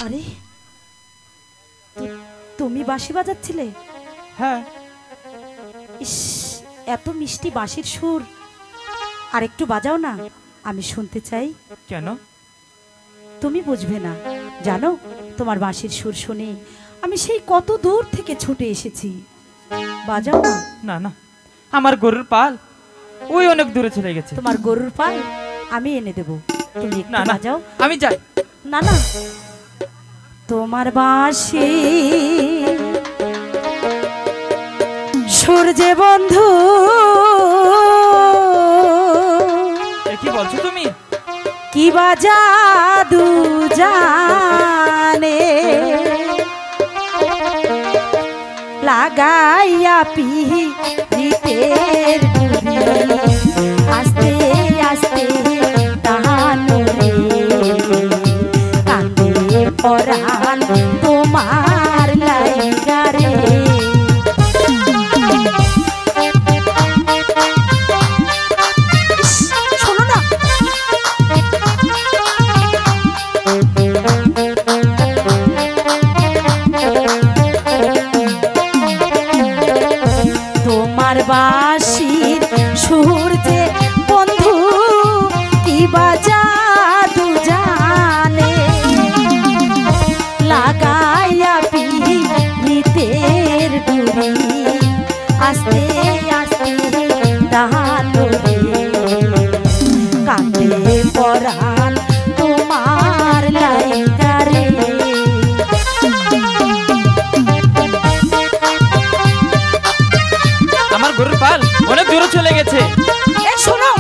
আরে তুমি বাঁশি বাজাচ্ছিলে? হ্যাঁ। ইস, এত মিষ্টি বাঁশির সুর আর একটু বাজাও না, আমি শুনতে চাই। কেন? তুমি বুঝবে না, জানো তোমার বাঁশির সুর শুনে আমি সেই কত দূর থেকে ছুটে এসেছি। বাজাও না। না না, আমার গরুর পাল ওই অনেক দূরে চলে গেছে। তোমার গরুর পাল আমি এনে দেব, তুমি একটু না না, বাজাও। আমি যাই। না না, তোমার বাঁশি সুর যে বন্ধু, কি বলছো তুমি? কি বাজাদু জানে লাগাইয়া পিহিতের ডুরি, আস্তে আস্তে টানো রে, কান্দে পরাণ তোমার লাইগা রে। শোনো না, তোমার বাঁশির সুর যে বন্ধু, কি বাজাদু জানে লাগাইয়া পিহিতের ডুরি, আস্তে আস্তে টানো রে, কান্দে পরাণ তোমার লাইগা রে। আমার গরুর পাল অনেক দূরে চলে গেছে। এই শোনো,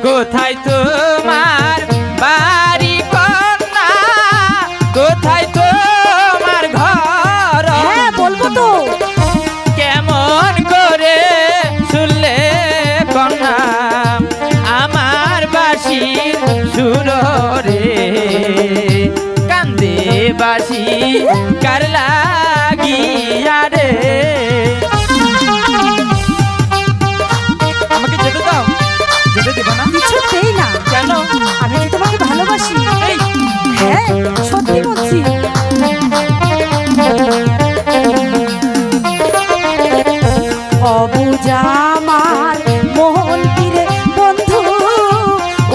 কোথায় তোমার বাড়ি কন্যা, কোথায় তোমার ঘর? হ্যাঁ বলবো তো। কেমন করে শুনলে কন্যা আমার বাঁশির সুর রে, কান্দে বাঁশি কার লাগিয়া রে। আমাকে যেতে দাও। যেতে দেবো না? কিছুতেই না। কেন? আমি যে তোমাকে ভালোবাসি। এই হ্যাঁ সত্যি বলছি। অবুঝা আমার মন তীরে বন্ধু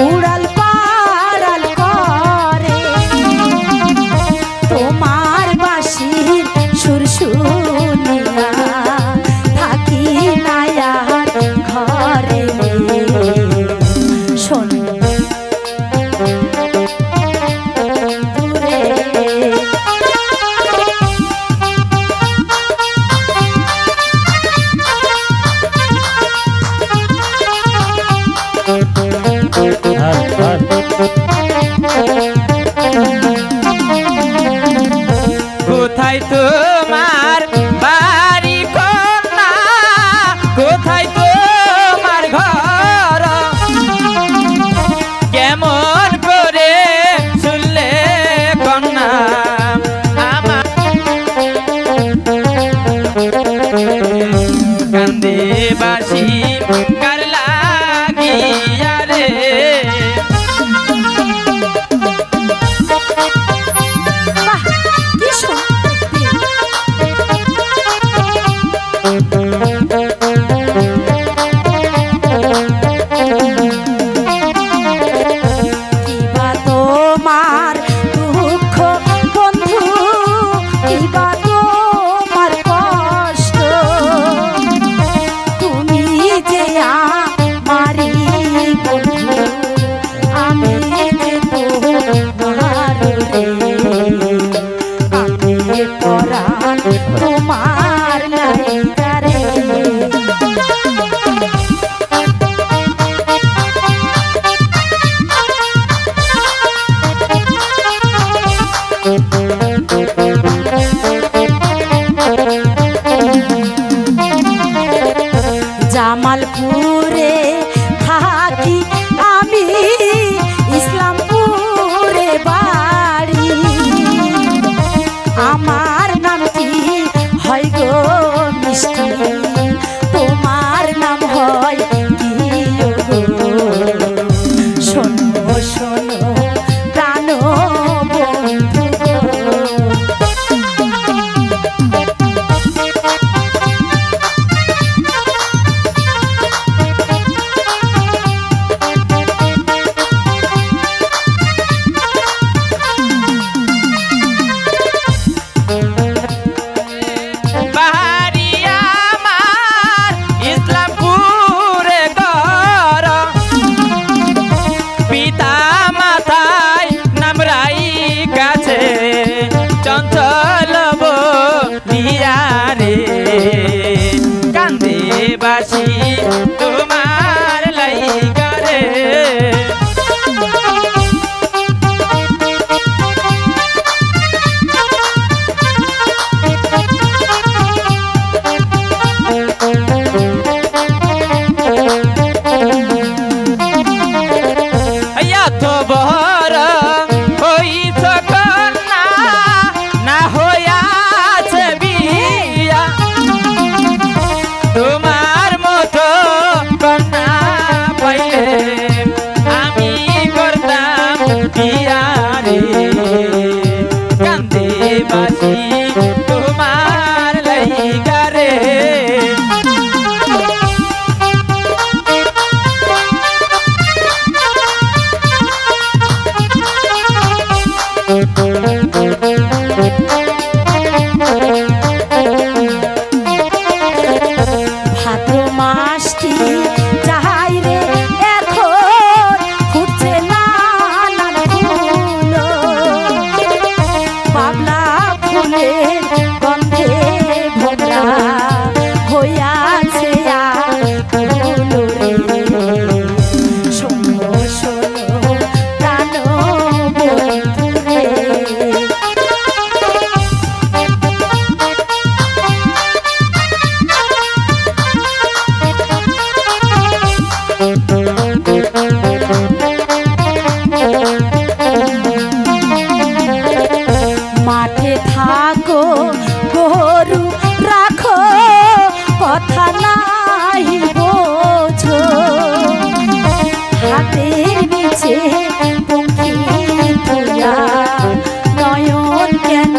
উড়াল পাড়াল করে, তোমার বাঁশি লাগিয়া রে কান্দে বাসি তোমার লাগিয়া রে ভাদ্র মাসটি যাহাই রে এখন ফুটছে নানান ফুল, বাবলা ফুলের গন্ধে ভোমরা হইয়াছে আকুল রে। শোনো শোনো প্রাণ বন্ধু রে, মাঠে থাকো গরু রাখো কথা নাই বোঝো, হাতের নিচে পঙ্খী তোলা নয়ন কেন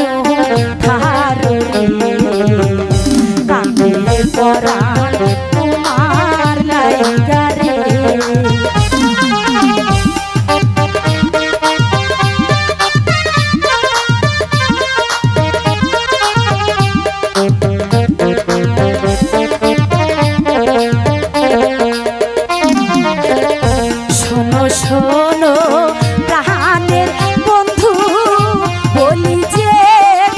ধারো রে, কান্দে পরাণ তোমার লাইগা রে। শোনো শোনো প্রাণের বন্ধু বলি যে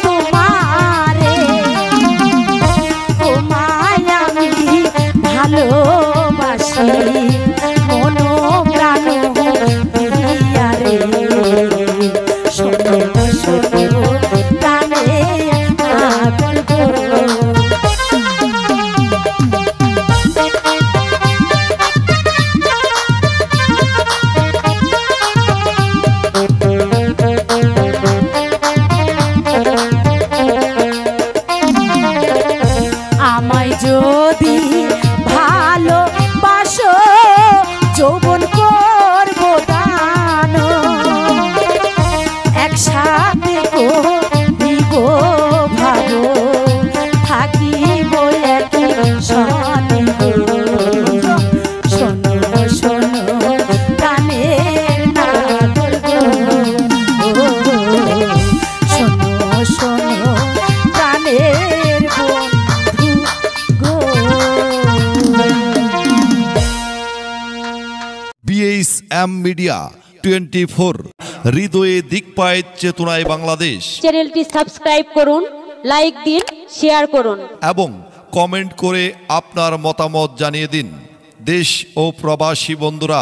তোমারে, তোমায় আমি ভালোবাসি মন প্রাণ দিয়া রে। শোনো শোনো প্রাণে পাগল গো, আমায় যদি ভালোবাসো যৌবন করবো দান, একসাথে দিব ভাবো থাকিব একই সনে গো। শোনো শোনো প্রাণের নাগর গো, শোনো শোনো প্রাণের বন্ধু গো। BHM মিডিয়া 24 হৃদয়ে দিকপায়ের চেতনায় বাংলাদেশ। চ্যানেলটি সাবস্ক্রাইব করুন, লাইক দিন, শেয়ার করুন এবং কমেন্ট করে আপনার মতামত জানিয়ে দিন। দেশ ও প্রবাসী বন্ধুরা